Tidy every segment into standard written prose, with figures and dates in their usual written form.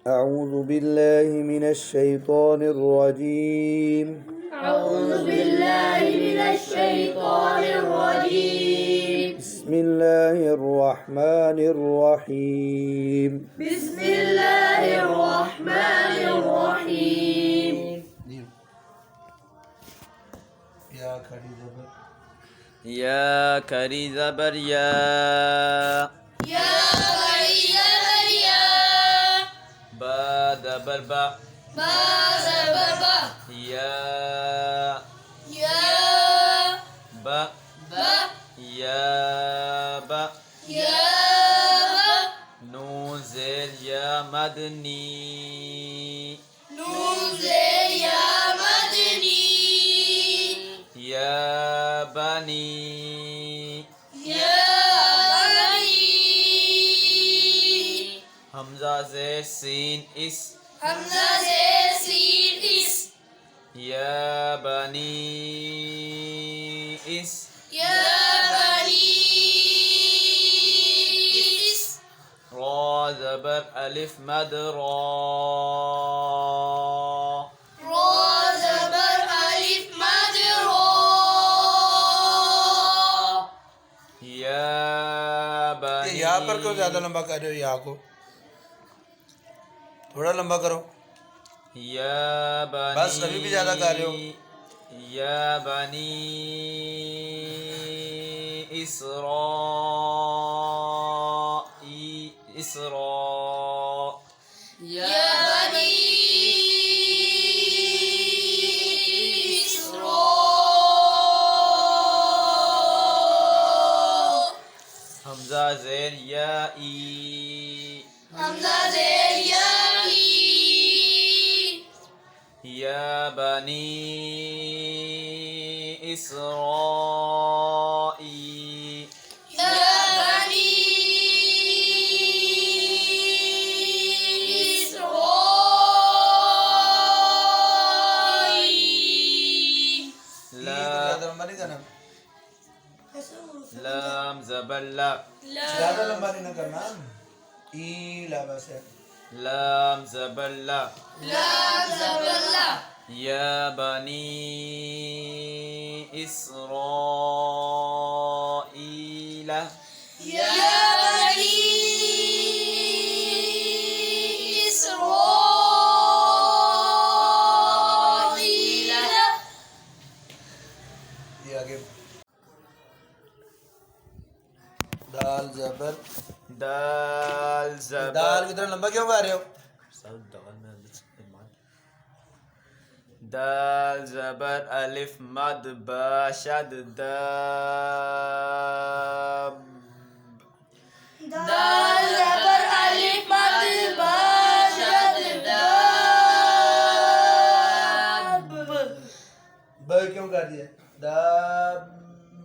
أعوذ بالله من الشيطان الرجيم أعوذ بالله من الشيطان الرجيم بسم الله الرحمن الرحيم بسم الله الرحمن الرحيم या करी ज़बर या يا بني يا बा ज़बर बा با زبر با या يا बा با या बा يا با नून ज़ेर या मदनी نون زين يا مدني या बनी يا بني हमज़ा ज़ेर सीन इस همزة زين سين إس या बनी इस يا بني إس را ज़बर अलिफ मद रा را زبر ألف مد را या बनी यहाँ पर क्यों ज़्यादा लंबा कर रहे हो? यहाँ को थोड़ा लंबा करो। या बनी बस अभी भी ज़्यादा कर रहे हो। या बनी इसरा يا بني إسرائيل हमजा ज़ेर या ई همزة زين يا إي या बनी इसराईल يا بني إسرائيل लाम लंबा नहीं करना। लाम ज़बर ला ज़्यादा लंबा नहीं करना। ई ला बस है। लाम ज़बर ला لام زبر لا या बनी इसराईल يا بني إسرائيل ये आगे दाल ज़बर दाल ज़बर दाल की तरह लंबा क्यों कर रहे हो? दाल ज़बर अलिफ मद बा शद दाब دال زبر ألف مد با شد داب ब क्यों कर दिया? दाब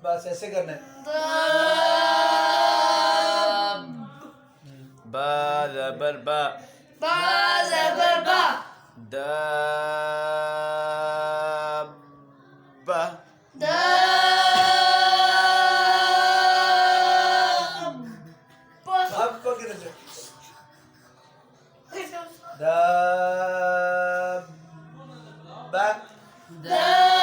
बस ऐसे करना है। داب बा ज़बर बा با زبر با दाबा داب आपको किधर से? दाबा داب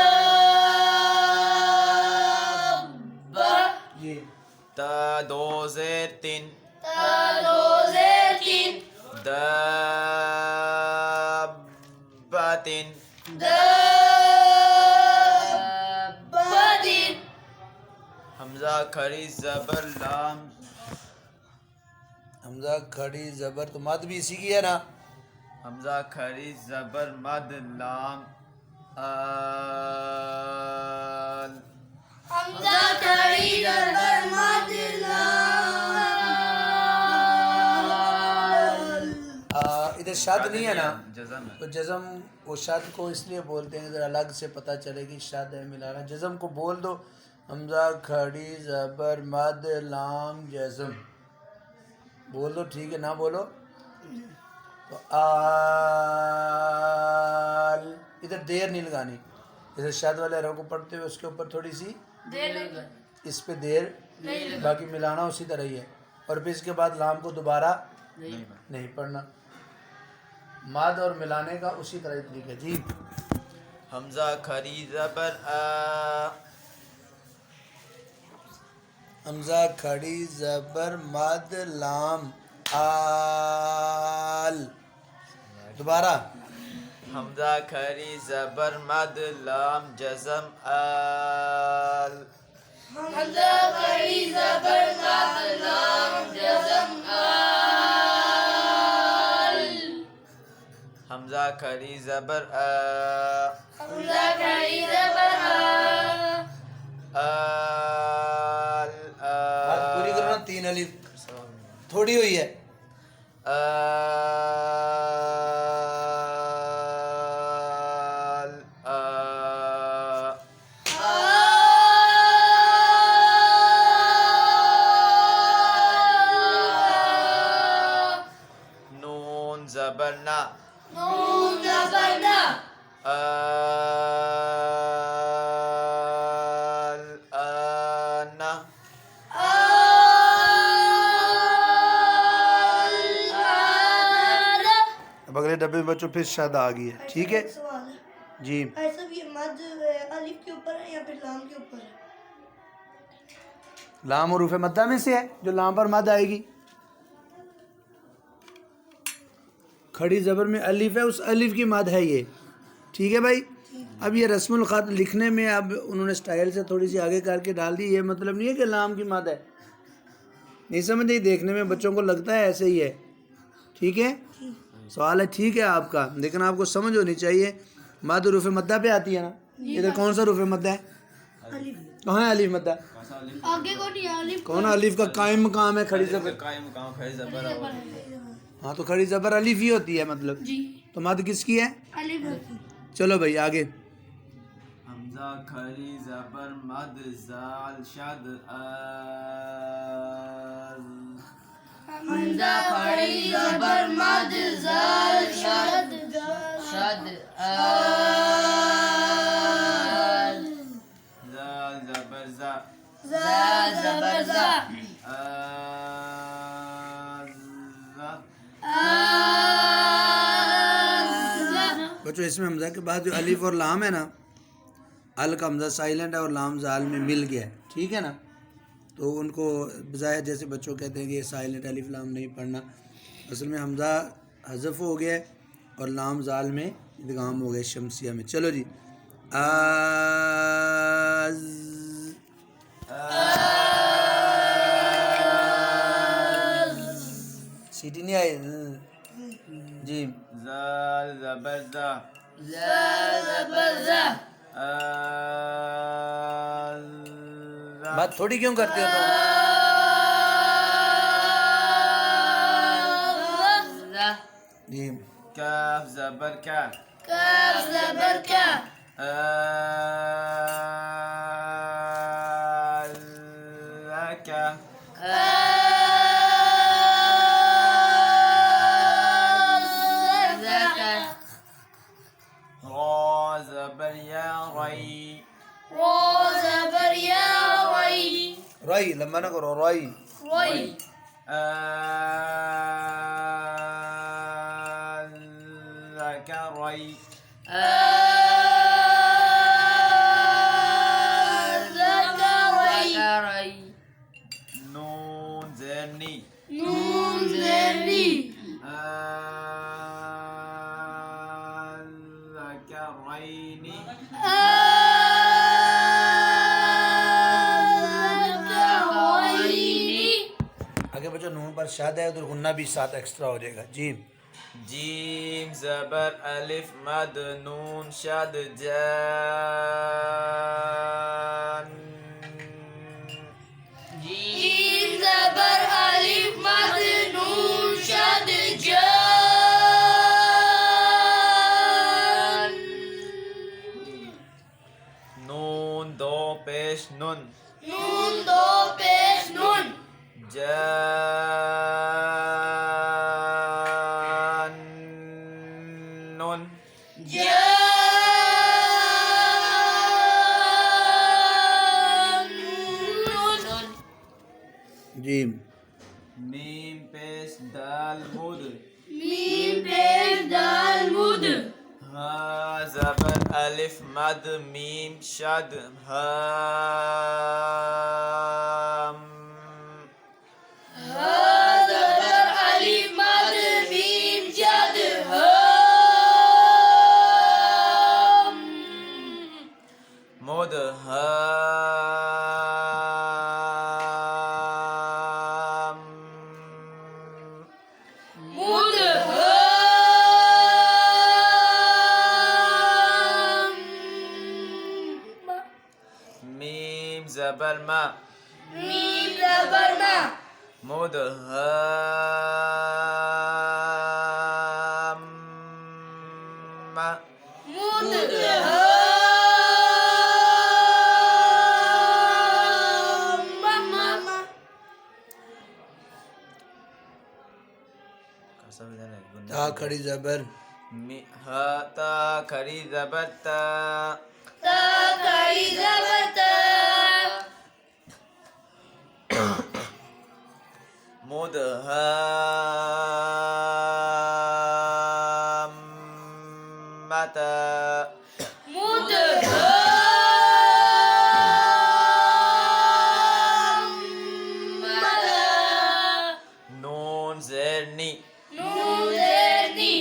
ये ता दो ज़ेर तीन تالو زيتين दाबातिन دابة हमजा खड़ी ज़बर लाम हमजा खड़ी ज़बर तो मद भी इसी की है ना। हमजा खड़ी ज़बर मद लाम आल حمزة كريم البرمد इधर शाद नहीं है ना, जज़म है। तो जज़म वो शाद को इसलिए बोलते हैं इधर अलग से पता चले कि शाद है मिलाना। जज़म को बोल दो हमजा खड़ी ज़बर मद लाम जज़म बोल दो, ठीक है ना बोलो तो आल इधर देर नहीं लगानी। जैसे शाद वाले रो को पढ़ते हुए उसके ऊपर थोड़ी सी इस पे देर, बाकी मिलाना उसी तरह ही है। और फिर इसके बाद लाम को दोबारा नहीं पढ़ना। माद और मिलाने का उसी तरह तरीका जी। हमजा खरी ज़बर आ, हमजा खड़ी ज़बर मद लाम आल। दोबारा हमजा खरी ज़बर मद लाम जज़म आल। हमजा खड़ी ज़बर मद लाम जज़म आल। हमजा खरी ज़बर आ, हमजा खड़ी ज़बर आल बात पूरी करो ना, 3 अलिफ थोड़ी हुई है। आल आ, नून ज़बर ना, नून ज़बर ना। आल आना, अब अगले डब्बे में बच्चों फिर शाद आ गई है, ठीक है सवाल है जी। ऐसा भी मद अलिफ के ऊपर है या फिर लाम के ऊपर है? लाम और रूफ़े मद्दा में से है जो लाम पर मद आएगी। खड़ी ज़बर में अलिफ है, उस अलिफ की मद है ये, ठीक है भाई। अब ये रस्मुल ख़त लिखने में अब उन्होंने स्टाइल से थोड़ी सी आगे करके डाल दी। ये मतलब नहीं है कि लाम की मद है, नहीं समझ, देखने में बच्चों को लगता है ऐसे ही है, ठीक है। सवाल है ठीक है आपका, लेकिन आपको समझ होनी चाहिए मद रूफ़े मद्दा पे आती है ना। इधर कौन सा रूफ़े मद्दा है, कहाँ है अलिफ मद्दा, आगे को नहीं अलिफ कौन है अलिफ का कायम मकाम है खड़ी ज़बर। कायम मकाम खरी ज़बर आ। हाँ तो खड़ी ज़बर अलिफ ही होती है मतलब, जी तो मद किसकी है। अलिफ। चलो भाई आगे। हमजा खरी ज़बर मद ज़ाल शद आल। हमजा खड़ी ज़बर मद ज़ाल शद शद आल। ज़ाल ज़बर ज़ा, ज़ा ज़बर ज़ा। बच्चों इसमें हमजा के बाद जो अलिफ और लाम है ना, अल का हमजा साइलेंट है और लाम जाल में मिल गया है, ठीक है ना। तो उनको बजाय जैसे बच्चों कहते हैं कि ये साइलेंट अलिफ लाम नहीं पढ़ना, असल में हमजा हज़फ हो गया है और लाम जाल में इदगाम हो गया शमसिया में। चलो जी आज सीटी नहीं आई जी। ज़ाल ज़बर ज़ा, ज़ा ज़बर ज़ा। आल ज़ा। बात थोड़ी क्यों करते हो तुम। जी काफ ज़बर का, काफ ज़बर का। आल का, रा ज़बर या रई, रो ज़बर या वई राई लंबा ना करो, राई वई। आल का रई, ज़करई। नून ज़ेनी, नून ज़ेनी। ज़करैनी, ज़करैनी। आगे बच्चों नून पर शाद है तो गुन्ना भी साथ एक्स्ट्रा हो जाएगा जी। जीम ज़बर अलिफ मद नून शद जान। जीम ज़बर अलिफ मद नून शद जान। नून दो पेश नुन, नून दो पेश नून। जान नुन, जानून। जी मीम पेश दाल मुद, मीम पेश दाल अलिफ मद मीम शद हा زبر ألف مد ميم شد مدهام مدهام ميم زبر ما ميم زبر ما مدهام مدهام تا کھڑی زبر ها تا खड़ी زبر تا تا کھڑی زبر تا مدهامتا مدهام نون زیر نی نون زیر نی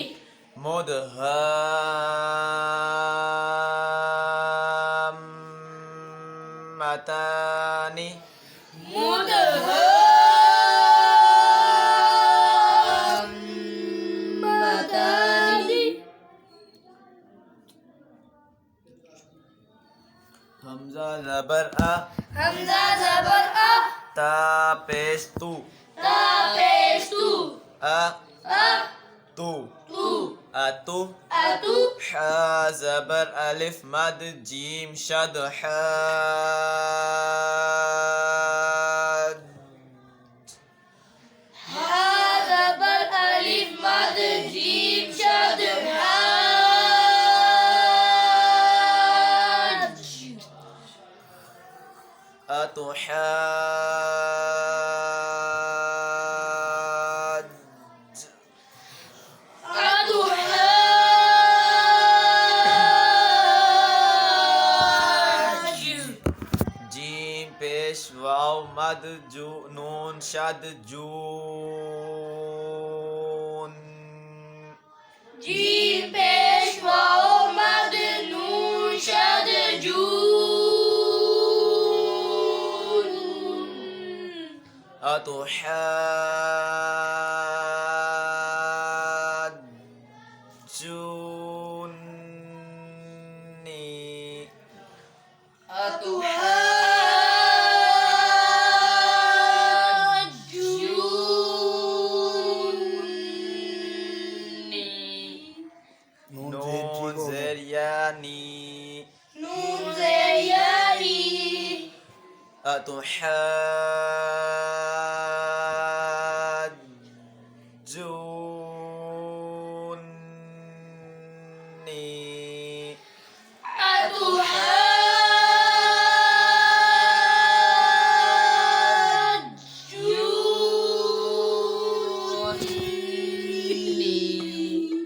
مدهامتانی مدهامتانی حمزہ زبر ا حمزہ زبر أ تا پیش تو تا پیش تو ا أ تو تو اتو أتو حا زبر الف مد جیم شد حاد ها زبر ألف مد جيم شد حاج اتحاد أتحاج جیم پیش واو مد جو نون شد جون جيم پیش واو مد نون شد جون أتحاجوني أتحاجوني نون زیر نون ٹھیک ہو گیا زریانی نون زياني أتحاجوني أتحاجوني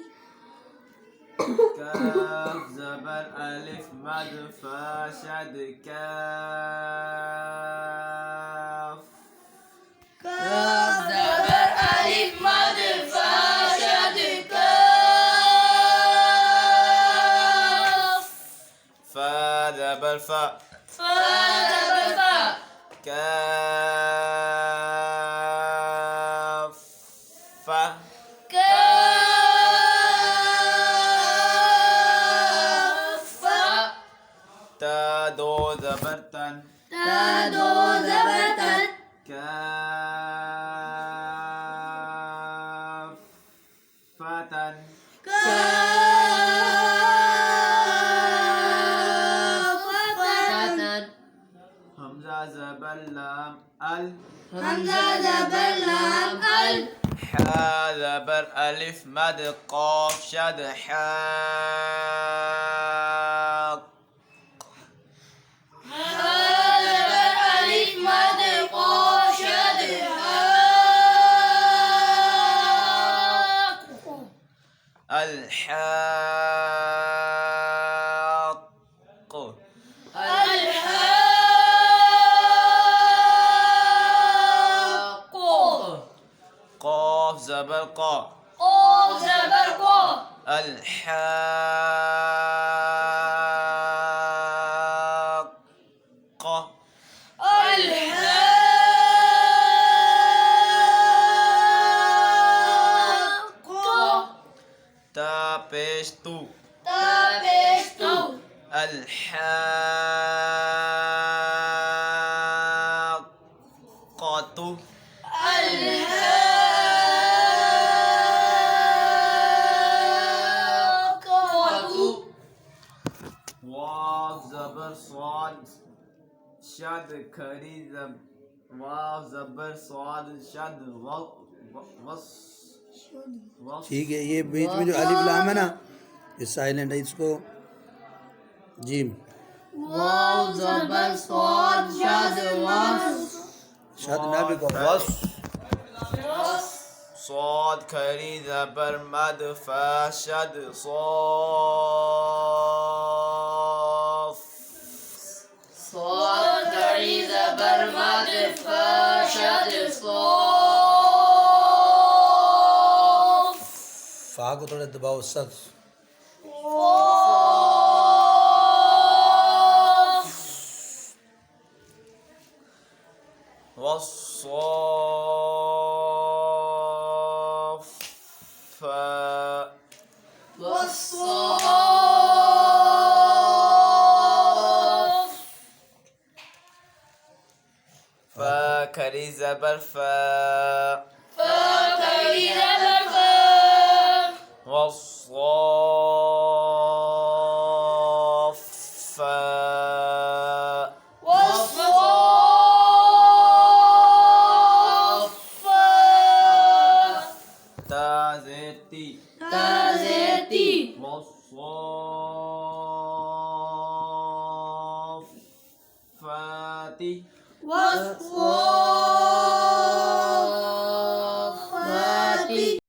كاف زبر ألف مد فا شد كاف كاف زبر ألف مد فا شد كاف فا زبر فا فا زبر فا كاف فا كاف تا دو زبر تن تا دو زبر تن كاف فتن كاف حمزة زبر لام ال حمزة زبر لام ال حا زبر ألف مد قاف شد حاق ها زبر ألف مد قاف شد حاق الحاق زبر قا قاف زبر قا الحاقة الحاقة تا پیش تو تبشتو الحاقة الحاقة واو زبر صاد شد کری واو زبر صاد شد وص ٹھیک ہے. یہ بیچ میں جو الف لام ہے نا یہ سائلنٹ ہے, اس کو جیم واو زبر صاد شد وص شد نہ بھی کہو, وس صاد کری زبر مد فا شد صاف صاد کری زبر مد فا شد صاف فا کو تھوڑا دباؤ, سد صاف والصاف والصاف فا کری زبر فا فكري زبر فا والصاف والصاف تازيتي تزيتي والصافات والصاف